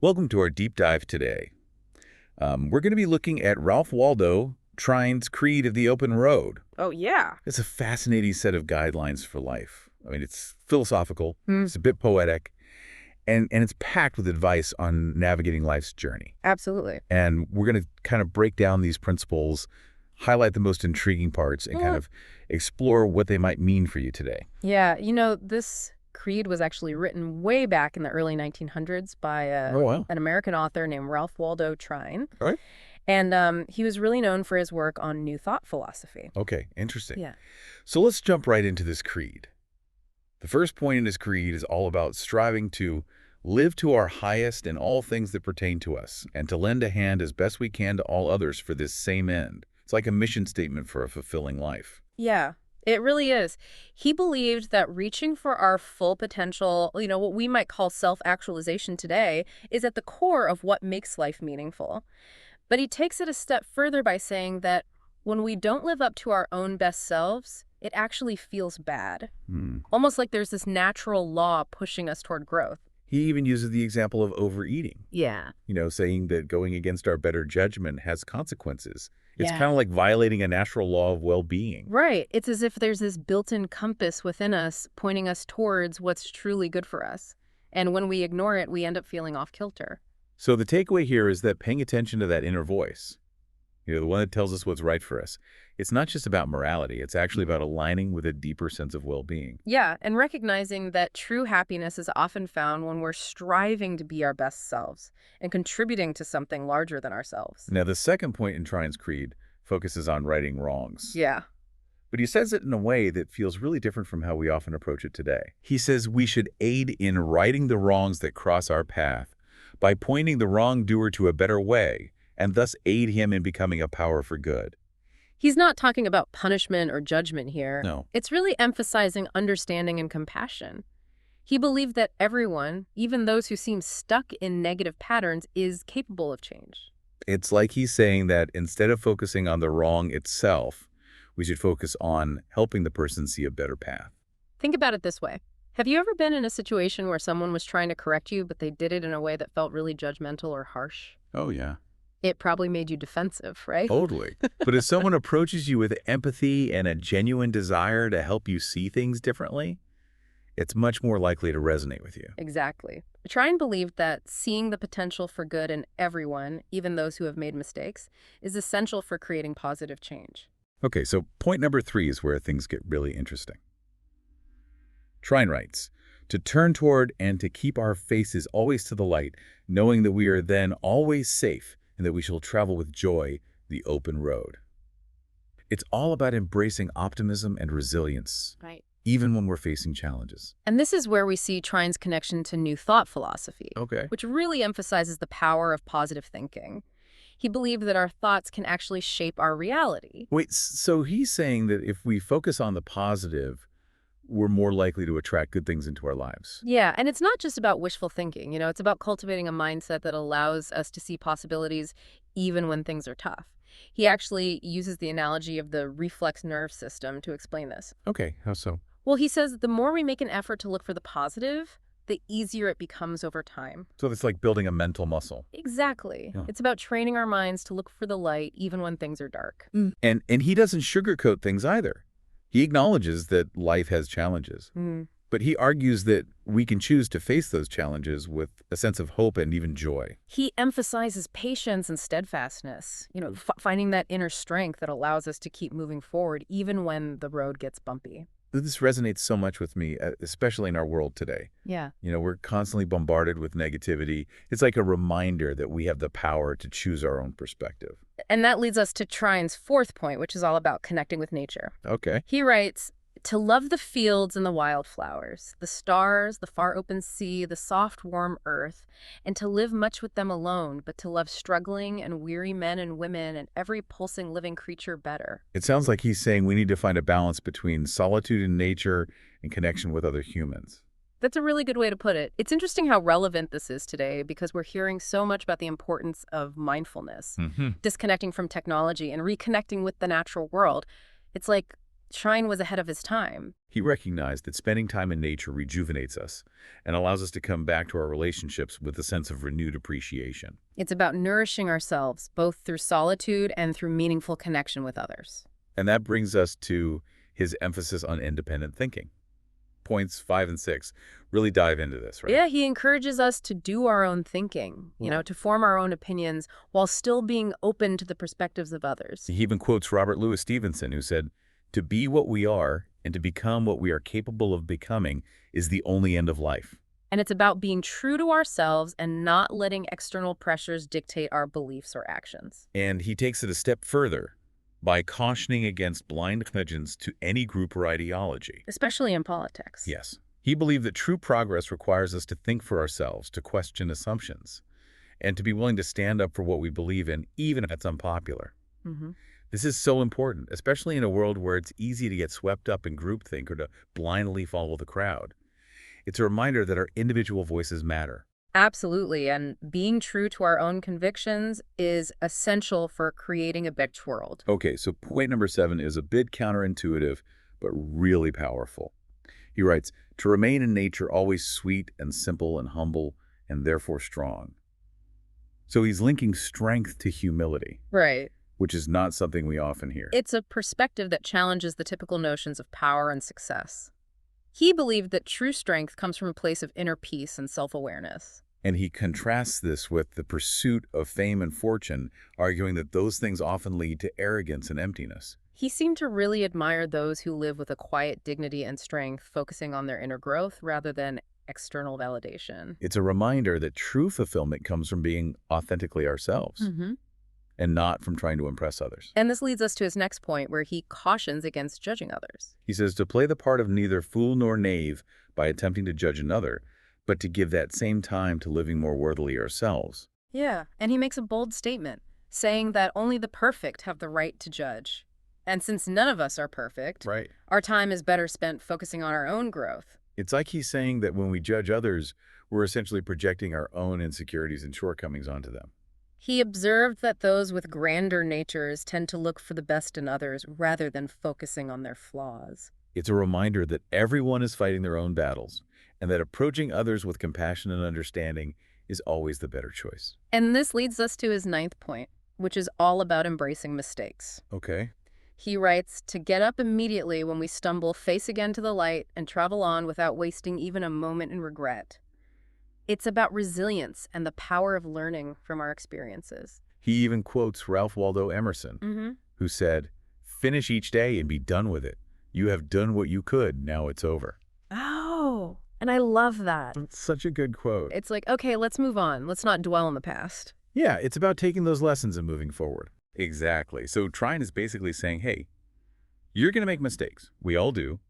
Welcome to our deep dive today. We're going to be looking at Ralph Waldo Trine's Creed of the Open Road. Oh, yeah. It's a fascinating set of guidelines for life. I mean, it's philosophical, Hmm. it's a bit poetic, and it's packed with advice on navigating life's journey. Absolutely. And we're going to kind of break down these principles, highlight the most intriguing parts, and kind of explore what they might mean for you today. Yeah, this creed was actually written way back in the early 1900s by Oh, wow. an American author named Ralph Waldo Trine. All right. And he was really known for his work on New Thought philosophy. Okay, interesting. Yeah. So let's jump right into this creed. The first point in this creed is all about striving to live to our highest in all things that pertain to us, and to lend a hand as best we can to all others for this same end. It's like a mission statement for a fulfilling life. Yeah, it really is. He believed that reaching for our full potential, what we might call self-actualization today, is at the core of what makes life meaningful. But he takes it a step further by saying that when we don't live up to our own best selves, it actually feels bad. Almost like there's this natural law pushing us toward growth. He even uses the example of overeating, Yeah. saying that going against our better judgment has consequences. It's Yeah. kind of like violating a natural law of well-being. Right. It's as if there's this built-in compass within us pointing us towards what's truly good for us. And when we ignore it, we end up feeling off kilter. So the takeaway here is that paying attention to that inner voice, the one that tells us what's right for us, it's not just about morality. It's actually about aligning with a deeper sense of well-being. Yeah, and recognizing that true happiness is often found when we're striving to be our best selves and contributing to something larger than ourselves. Now, the second point in Trine's Creed focuses on righting wrongs. Yeah. But he says it in a way that feels really different from how we often approach it today. He says we should aid in righting the wrongs that cross our path by pointing the wrongdoer to a better way, and thus aid him in becoming a power for good. He's not talking about punishment or judgment here. No. It's really emphasizing understanding and compassion. He believed that everyone, even those who seem stuck in negative patterns, is capable of change. It's like he's saying that instead of focusing on the wrong itself, we should focus on helping the person see a better path. Think about it this way. Have you ever been in a situation where someone was trying to correct you, but they did it in a way that felt really judgmental or harsh? Oh, yeah. It probably made you defensive, right? Totally. But if someone approaches you with empathy and a genuine desire to help you see things differently, it's much more likely to resonate with you. Exactly. Trine believed that seeing the potential for good in everyone, even those who have made mistakes, is essential for creating positive change. Okay, so point number 3 is where things get really interesting. Trine writes, to turn toward and to keep our faces always to the light, knowing that we are then always safe and that we shall travel with joy the open road. It's all about embracing optimism and resilience, Right. even when we're facing challenges. And this is where we see Trine's connection to New Thought philosophy, Okay. which really emphasizes the power of positive thinking. He believed that our thoughts can actually shape our reality. Wait, so he's saying that if we focus on the positive, we're more likely to attract good things into our lives. Yeah, and it's not just about wishful thinking. It's about cultivating a mindset that allows us to see possibilities even when things are tough. He actually uses the analogy of the reflex nerve system to explain this. Okay, how so? Well, he says the more we make an effort to look for the positive, the easier it becomes over time. So it's like building a mental muscle. Exactly. Yeah. It's about training our minds to look for the light even when things are dark. And he doesn't sugarcoat things either. He acknowledges that life has challenges, but he argues that we can choose to face those challenges with a sense of hope and even joy. He emphasizes patience and steadfastness, finding that inner strength that allows us to keep moving forward even when the road gets bumpy. This resonates so much with me, especially in our world today. Yeah. We're constantly bombarded with negativity. It's like a reminder that we have the power to choose our own perspective. And that leads us to Trine's fourth point, which is all about connecting with nature. Okay. He writes, to love the fields and the wildflowers, the stars, the far open sea, the soft warm earth, and to live much with them alone, but to love struggling and weary men and women and every pulsing living creature better. It sounds like he's saying we need to find a balance between solitude in nature and connection with other humans. That's a really good way to put it. It's interesting how relevant this is today because we're hearing so much about the importance of mindfulness, disconnecting from technology and reconnecting with the natural world. It's like Trine was ahead of his time. He recognized that spending time in nature rejuvenates us and allows us to come back to our relationships with a sense of renewed appreciation. It's about nourishing ourselves, both through solitude and through meaningful connection with others. And that brings us to his emphasis on independent thinking. Points 5 and 6 really dive into this, right? Yeah, he encourages us to do our own thinking, to form our own opinions while still being open to the perspectives of others. He even quotes Robert Louis Stevenson, who said, "To be what we are and to become what we are capable of becoming is the only end of life." And it's about being true to ourselves and not letting external pressures dictate our beliefs or actions. And he takes it a step further by cautioning against blind allegiance to any group or ideology. Especially in politics. Yes. He believed that true progress requires us to think for ourselves, to question assumptions, and to be willing to stand up for what we believe in, even if it's unpopular. Mm-hmm. This is so important, especially in a world where it's easy to get swept up in groupthink or to blindly follow the crowd. It's a reminder that our individual voices matter. Absolutely, and being true to our own convictions is essential for creating a better world. Okay, so point number 7 is a bit counterintuitive, but really powerful. He writes, "To remain in nature always sweet and simple and humble and therefore strong." So he's linking strength to humility, Right. which is not something we often hear. It's a perspective that challenges the typical notions of power and success. He believed that true strength comes from a place of inner peace and self-awareness. And he contrasts this with the pursuit of fame and fortune, arguing that those things often lead to arrogance and emptiness. He seemed to really admire those who live with a quiet dignity and strength, focusing on their inner growth rather than external validation. It's a reminder that true fulfillment comes from being authentically ourselves Mm-hmm. and not from trying to impress others. And this leads us to his next point, where he cautions against judging others. He says to play the part of neither fool nor knave by attempting to judge another, but to give that same time to living more worthily ourselves. Yeah, and he makes a bold statement, saying that only the perfect have the right to judge. And since none of us are perfect, Right. our time is better spent focusing on our own growth. It's like he's saying that when we judge others, we're essentially projecting our own insecurities and shortcomings onto them. He observed that those with grander natures tend to look for the best in others rather than focusing on their flaws. It's a reminder that everyone is fighting their own battles, and that approaching others with compassion and understanding is always the better choice. And this leads us to his ninth point, which is all about embracing mistakes. Okay. He writes, to get up immediately when we stumble face again to the light and travel on without wasting even a moment in regret. It's about resilience and the power of learning from our experiences. He even quotes Ralph Waldo Emerson, who said, "Finish each day and be done with it. You have done what you could, now it's over." Oh, and I love that. It's such a good quote. It's like, okay, let's move on. Let's not dwell on the past. Yeah, it's about taking those lessons and moving forward. Exactly. So Trine is basically saying, hey, you're going to make mistakes. We all do.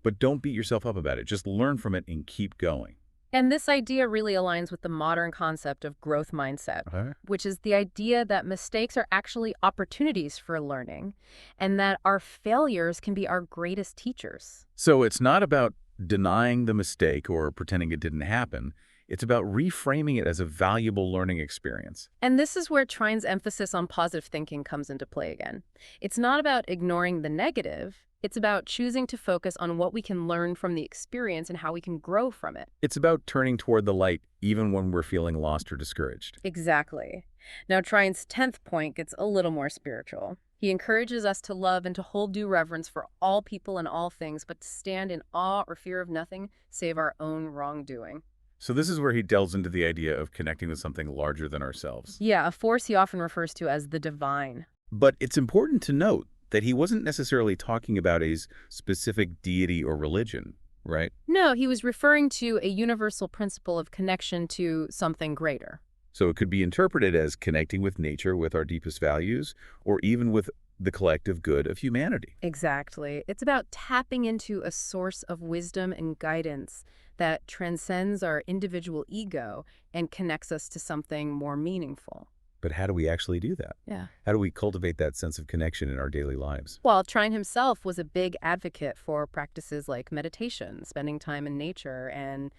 But don't beat yourself up about it. Just learn from it and keep going. And this idea really aligns with the modern concept of growth mindset, Okay. which is the idea that mistakes are actually opportunities for learning and that our failures can be our greatest teachers. So it's not about denying the mistake or pretending it didn't happen. It's about reframing it as a valuable learning experience. And this is where Trine's emphasis on positive thinking comes into play again. It's not about ignoring the negative. It's about choosing to focus on what we can learn from the experience and how we can grow from it. It's about turning toward the light even when we're feeling lost or discouraged. Exactly. Now, Trine's 10th point gets a little more spiritual. He encourages us to love and to hold due reverence for all people and all things, but to stand in awe or fear of nothing save our own wrongdoing. So this is where he delves into the idea of connecting with something larger than ourselves. Yeah, a force he often refers to as the divine. But it's important to note that he wasn't necessarily talking about a specific deity or religion, right? No, he was referring to a universal principle of connection to something greater. So it could be interpreted as connecting with nature, with our deepest values, or even with the collective good of humanity. Exactly. It's about tapping into a source of wisdom and guidance that transcends our individual ego and connects us to something more meaningful. But how do we actually do that? Yeah. How do we cultivate that sense of connection in our daily lives? Well, Trine himself was a big advocate for practices like meditation, spending time in nature, and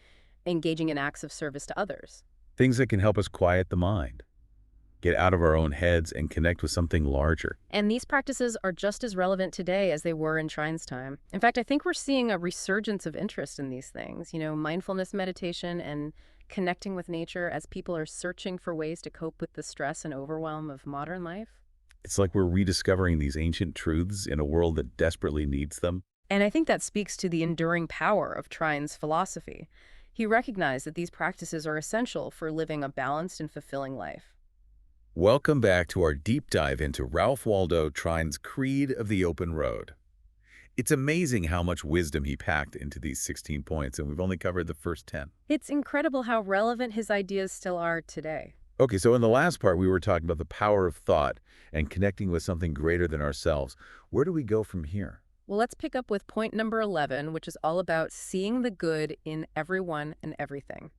engaging in acts of service to others. Things that can help us quiet the mind. get out of our own heads and connect with something larger. And these practices are just as relevant today as they were in Trine's time. In fact, I think we're seeing a resurgence of interest in these things, mindfulness meditation and connecting with nature as people are searching for ways to cope with the stress and overwhelm of modern life. It's like we're rediscovering these ancient truths in a world that desperately needs them. And I think that speaks to the enduring power of Trine's philosophy. He recognized that these practices are essential for living a balanced and fulfilling life. Welcome back to our deep dive into Ralph Waldo Trine's Creed of the Open Road. It's amazing how much wisdom he packed into these 16 points, and we've only covered the first 10. It's incredible how relevant his ideas still are today. Okay, so in the last part, we were talking about the power of thought and connecting with something greater than ourselves. Where do we go from here? Well, let's pick up with point number 11, which is all about seeing the good in everyone and everything.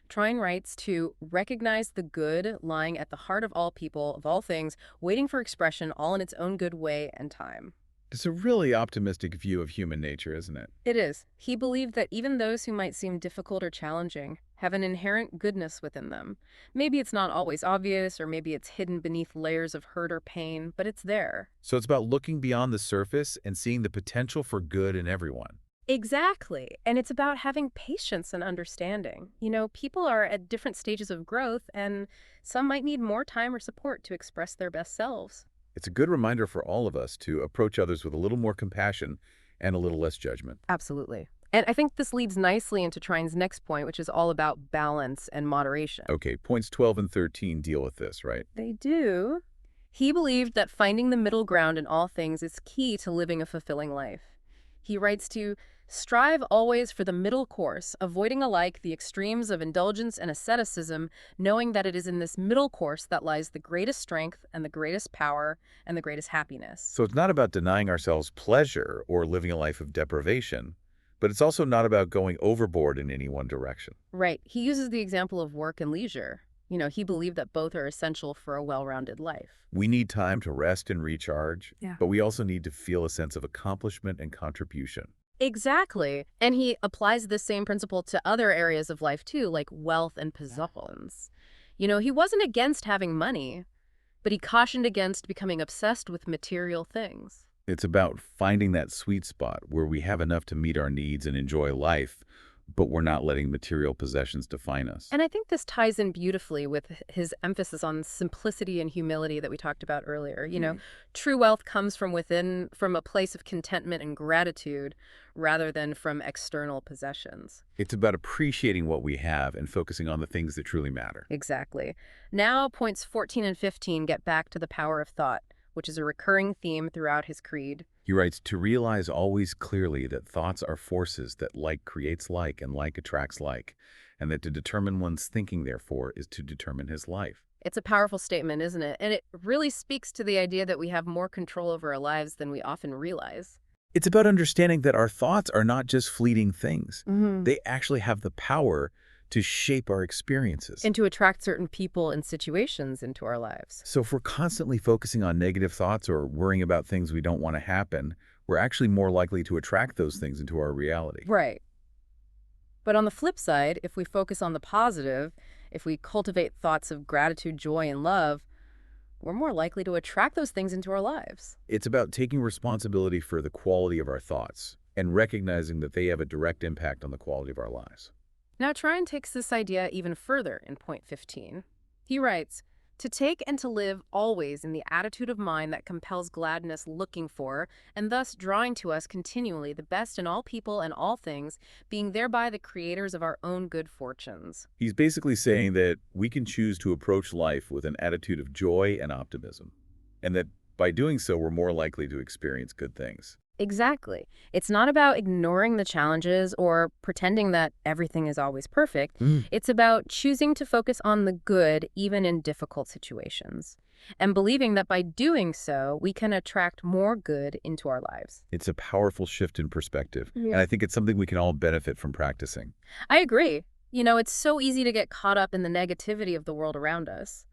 Trine writes to recognize the good lying at the heart of all people, of all things, waiting for expression all in its own good way and time. It's a really optimistic view of human nature, isn't it? It is. He believed that even those who might seem difficult or challenging have an inherent goodness within them. Maybe it's not always obvious, or maybe it's hidden beneath layers of hurt or pain, but it's there. So it's about looking beyond the surface and seeing the potential for good in everyone. Exactly. And it's about having patience and understanding. People are at different stages of growth, and some might need more time or support to express their best selves. It's a good reminder for all of us to approach others with a little more compassion and a little less judgment. Absolutely. And I think this leads nicely into Trine's next point, which is all about balance and moderation. Okay, points 12 and 13 deal with this, right? They do. He believed that finding the middle ground in all things is key to living a fulfilling life. He writes to strive always for the middle course, avoiding alike the extremes of indulgence and asceticism, knowing that it is in this middle course that lies the greatest strength and the greatest power and the greatest happiness. So it's not about denying ourselves pleasure or living a life of deprivation, but it's also not about going overboard in any one direction. Right. He uses the example of work and leisure. He believed that both are essential for a well-rounded life. We need time to rest and recharge, Yeah. but we also need to feel a sense of accomplishment and contribution. Exactly. And he applies this same principle to other areas of life too, like wealth and possessions. He wasn't against having money, but he cautioned against becoming obsessed with material things. It's about finding that sweet spot where we have enough to meet our needs and enjoy life, but we're not letting material possessions define us. And I think this ties in beautifully with his emphasis on simplicity and humility that we talked about earlier. True wealth comes from within, from a place of contentment and gratitude, rather than from external possessions. It's about appreciating what we have and focusing on the things that truly matter. Exactly. Now, points 14 and 15 get back to the power of thought, which is a recurring theme throughout his creed. He writes, to realize always clearly that thoughts are forces that like creates like and like attracts like, and that to determine one's thinking, therefore, is to determine his life. It's a powerful statement, isn't it? And it really speaks to the idea that we have more control over our lives than we often realize. It's about understanding that our thoughts are not just fleeting things. Mm-hmm. They actually have the power to shape our experiences. And to attract certain people and situations into our lives. So if we're constantly focusing on negative thoughts or worrying about things we don't want to happen, we're actually more likely to attract those things into our reality. Right. But on the flip side, if we focus on the positive, if we cultivate thoughts of gratitude, joy, and love, we're more likely to attract those things into our lives. It's about taking responsibility for the quality of our thoughts and recognizing that they have a direct impact on the quality of our lives. Now, Trine takes this idea even further in point 15. He writes, to take and to live always in the attitude of mind that compels gladness looking for, and thus drawing to us continually the best in all people and all things, being thereby the creators of our own good fortunes. He's basically saying that we can choose to approach life with an attitude of joy and optimism, and that by doing so, we're more likely to experience good things. Exactly. It's not about ignoring the challenges or pretending that everything is always perfect. It's about choosing to focus on the good even in difficult situations, and believing that by doing so, we can attract more good into our lives. It's a powerful shift in perspective, Yeah. and I think it's something we can all benefit from practicing. I agree. It's so easy to get caught up in the negativity of the world around us.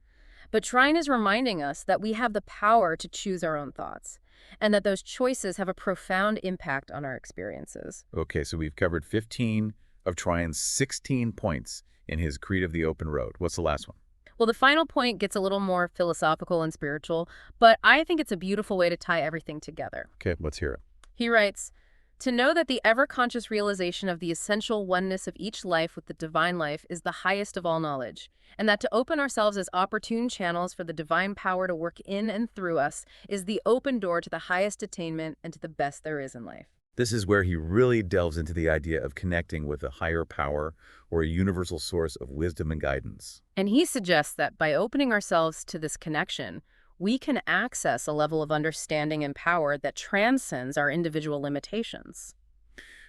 But Trine is reminding us that we have the power to choose our own thoughts, and that those choices have a profound impact on our experiences. Okay, so we've covered 15 of Trine's 16 points in his Creed of the Open Road. What's the last one? Well, the final point gets a little more philosophical and spiritual, but I think it's a beautiful way to tie everything together. Okay, let's hear it. He writes, to know that the ever-conscious realization of the essential oneness of each life with the divine life is the highest of all knowledge, and that to open ourselves as opportune channels for the divine power to work in and through us is the open door to the highest attainment and to the best there is in life. This is where he really delves into the idea of connecting with a higher power or a universal source of wisdom and guidance. And he suggests that by opening ourselves to this connection, we can access a level of understanding and power that transcends our individual limitations.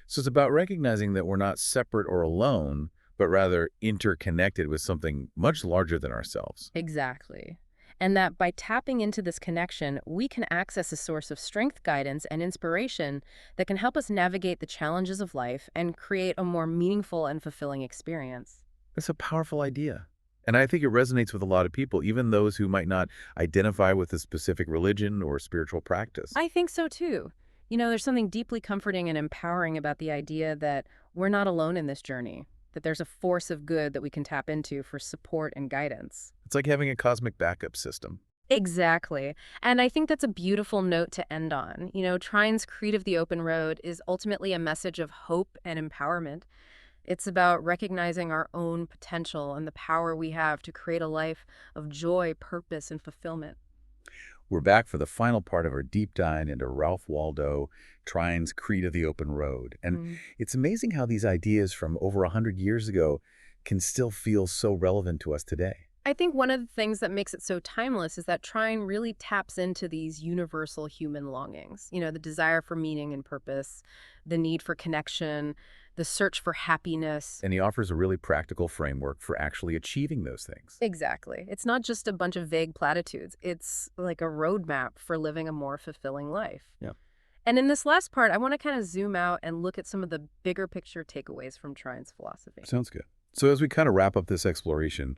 So it's about recognizing that we're not separate or alone, but rather interconnected with something much larger than ourselves. Exactly. And that by tapping into this connection, we can access a source of strength, guidance, and inspiration that can help us navigate the challenges of life and create a more meaningful and fulfilling experience. That's a powerful idea. And I think it resonates with a lot of people, even those who might not identify with a specific religion or spiritual practice. I think so too. There's something deeply comforting and empowering about the idea that we're not alone in this journey, that there's a force of good that we can tap into for support and guidance. It's like having a cosmic backup system. Exactly. And I think that's a beautiful note to end on. Trine's Creed of the Open Road is ultimately a message of hope and empowerment. It's about recognizing our own potential and the power we have to create a life of joy, purpose, and fulfillment. We're back for the final part of our deep dive into Ralph Waldo Trine's Creed of the Open Road. And it's amazing how these ideas from over 100 years ago can still feel so relevant to us today. I think one of the things that makes it so timeless is that Trine really taps into these universal human longings. The desire for meaning and purpose, the need for connection, the search for happiness. And he offers a really practical framework for actually achieving those things. Exactly. It's not just a bunch of vague platitudes. It's like a roadmap for living a more fulfilling life. Yeah. And in this last part, I want to kind of zoom out and look at some of the bigger picture takeaways from Trine's philosophy. Sounds good. So as we kind of wrap up this exploration,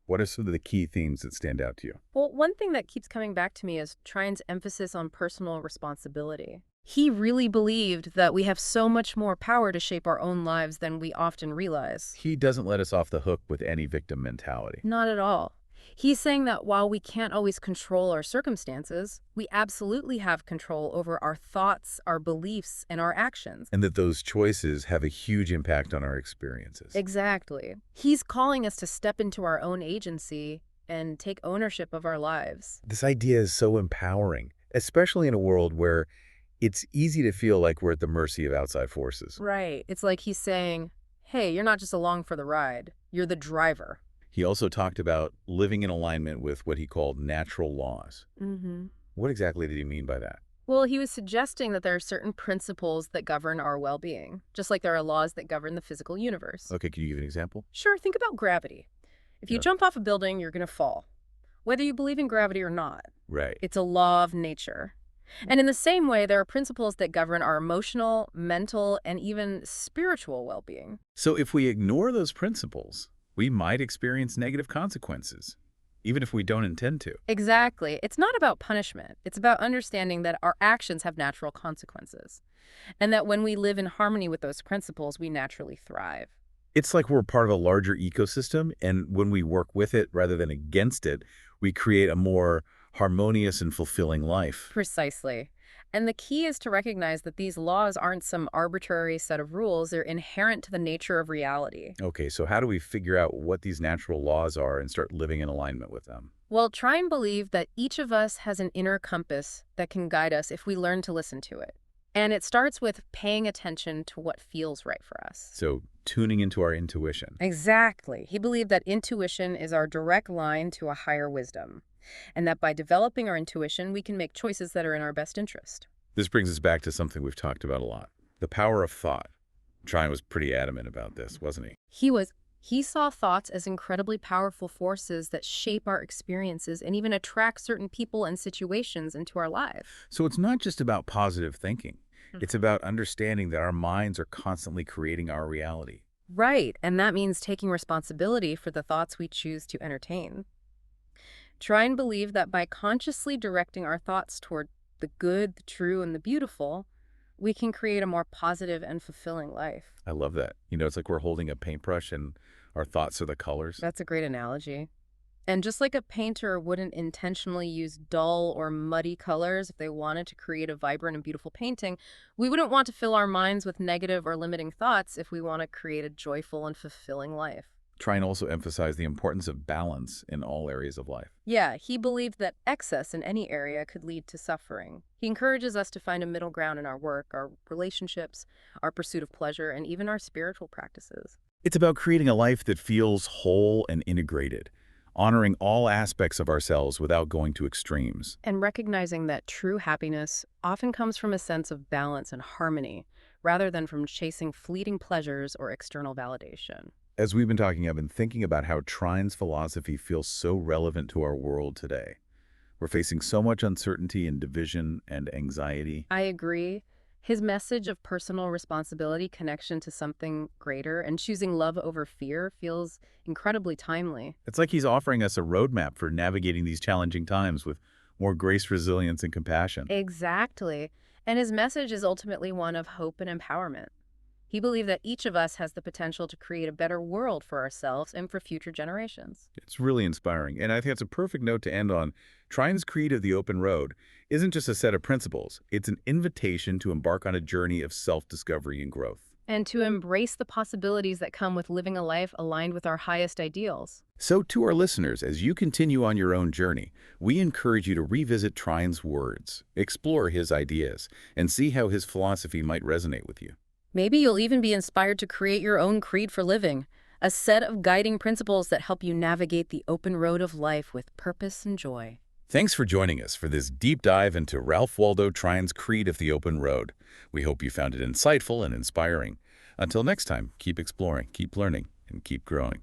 what are some of the key themes that stand out to you? Well, one thing that keeps coming back to me is Trine's emphasis on personal responsibility. He really believed that we have so much more power to shape our own lives than we often realize. He doesn't let us off the hook with any victim mentality. Not at all. He's saying that while we can't always control our circumstances, we absolutely have control over our thoughts, our beliefs, and our actions. And that those choices have a huge impact on our experiences. Exactly. He's calling us to step into our own agency and take ownership of our lives. This idea is so empowering, especially in a world where it's easy to feel like we're at the mercy of outside forces. Right. It's like he's saying, hey, you're not just along for the ride, you're the driver. He also talked about living in alignment with what he called natural laws. What exactly did he mean by that? Well, he was suggesting that there are certain principles that govern our well-being, just like there are laws that govern the physical universe. Okay, can you give an example? Sure, think about gravity. If you jump off a building, you're going to fall, whether you believe in gravity or not. Right. It's a law of nature. And in the same way, there are principles that govern our emotional, mental, and even spiritual well-being. So if we ignore those principles, we might experience negative consequences, even if we don't intend to. Exactly. It's not about punishment. It's about understanding that our actions have natural consequences, and that when we live in harmony with those principles, we naturally thrive. It's like we're part of a larger ecosystem, and when we work with it rather than against it, we create a more harmonious and fulfilling life. Precisely. And the key is to recognize that these laws aren't some arbitrary set of rules. They're inherent to the nature of reality. Okay, so how do we figure out what these natural laws are and start living in alignment with them? Well, try and believe that each of us has an inner compass that can guide us if we learn to listen to it. And it starts with paying attention to what feels right for us. So tuning into our intuition. Exactly. He believed that intuition is our direct line to a higher wisdom, and that by developing our intuition, we can make choices that are in our best interest. This brings us back to something we've talked about a lot, the power of thought. Trine was pretty adamant about this, wasn't he? He saw thoughts as incredibly powerful forces that shape our experiences and even attract certain people and situations into our lives. So it's not just about positive thinking. It's about understanding that our minds are constantly creating our reality. Right, and that means taking responsibility for the thoughts we choose to entertain. Try and believe that by consciously directing our thoughts toward the good, the true, and the beautiful, we can create a more positive and fulfilling life. I love that. It's like we're holding a paintbrush and our thoughts are the colors. That's a great analogy. And just like a painter wouldn't intentionally use dull or muddy colors if they wanted to create a vibrant and beautiful painting, we wouldn't want to fill our minds with negative or limiting thoughts if we want to create a joyful and fulfilling life. Try and also emphasize the importance of balance in all areas of life. Yeah, he believed that excess in any area could lead to suffering. He encourages us to find a middle ground in our work, our relationships, our pursuit of pleasure, and even our spiritual practices. It's about creating a life that feels whole and integrated, honoring all aspects of ourselves without going to extremes. And recognizing that true happiness often comes from a sense of balance and harmony, rather than from chasing fleeting pleasures or external validation. As we've been talking, I've been thinking about how Trine's philosophy feels so relevant to our world today. We're facing so much uncertainty and division and anxiety. I agree. His message of personal responsibility, connection to something greater, and choosing love over fear feels incredibly timely. It's like he's offering us a roadmap for navigating these challenging times with more grace, resilience, and compassion. Exactly. And his message is ultimately one of hope and empowerment. He believed that each of us has the potential to create a better world for ourselves and for future generations. It's really inspiring, and I think it's a perfect note to end on. Trine's Creed of the Open Road isn't just a set of principles, it's an invitation to embark on a journey of self-discovery and growth. And to embrace the possibilities that come with living a life aligned with our highest ideals. So to our listeners, as you continue on your own journey, we encourage you to revisit Trine's words, explore his ideas, and see how his philosophy might resonate with you. Maybe you'll even be inspired to create your own creed for living, a set of guiding principles that help you navigate the open road of life with purpose and joy. Thanks for joining us for this deep dive into Ralph Waldo Trine's Creed of the Open Road. We hope you found it insightful and inspiring. Until next time, keep exploring, keep learning, and keep growing.